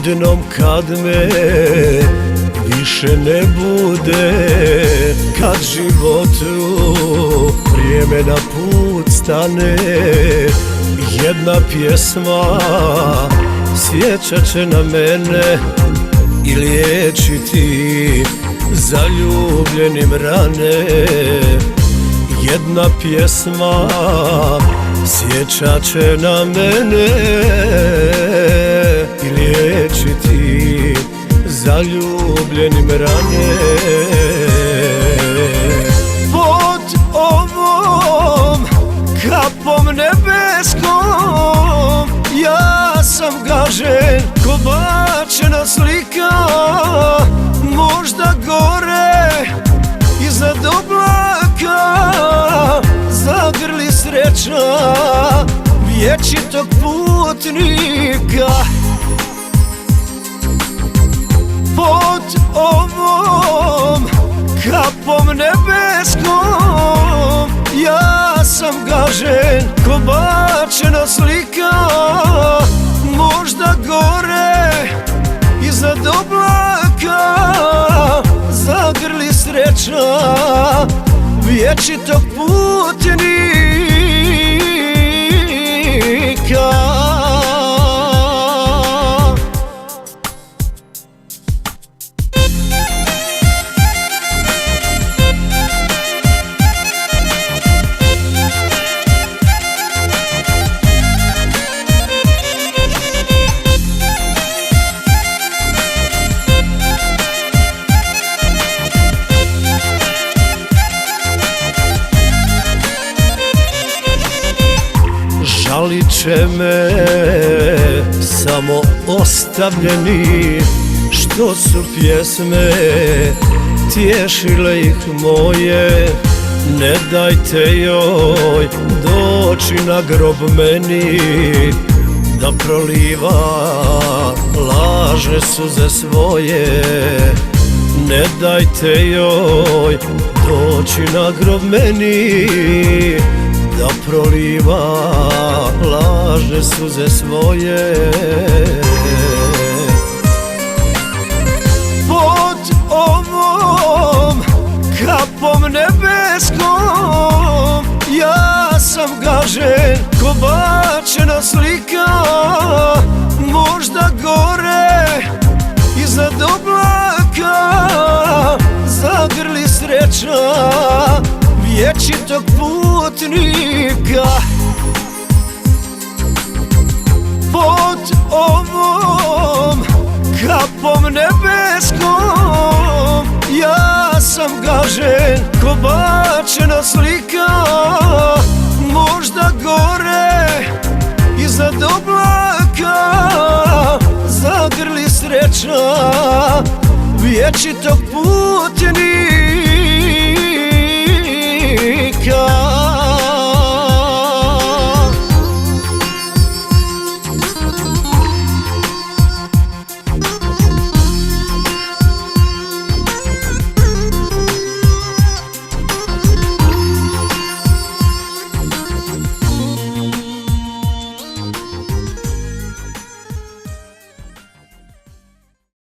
Jednom kad me više ne bude, kad životu vrijeme na put stane, jedna pjesma sjećat će na mene i liječiti zaljubljenim rane. Jedna pjesma sjećat će na mene i liječiti zaljubljenim rane. Pod ovom kapom nebeskom ja sam gažen ko bačena slika, možda gore iznad oblaka zagrli sreća vječitog putnika. Pod ovom kapom nebeskom ja sam gažen ko bačena slika, možda gore iznad oblaka zagrli sreća vječitog putnika. Žalit će me samo ostavljeni, što su pjesme tješile ih moje. Ne dajte joj doći na grob meni da proliva lažne suze svoje. Ne dajte joj doći na grob meni da proliva lažne suze svoje. Pod ovom kapom nebeskom ja sam gažen ko bačena slika, možda gore iznad oblaka zagrli sreća vječitog putnika. Pod ovom kapom nebeskom ja sam gažen ko bačena slika, možda gore iznad oblaka zagrli sreća vječitog putnika.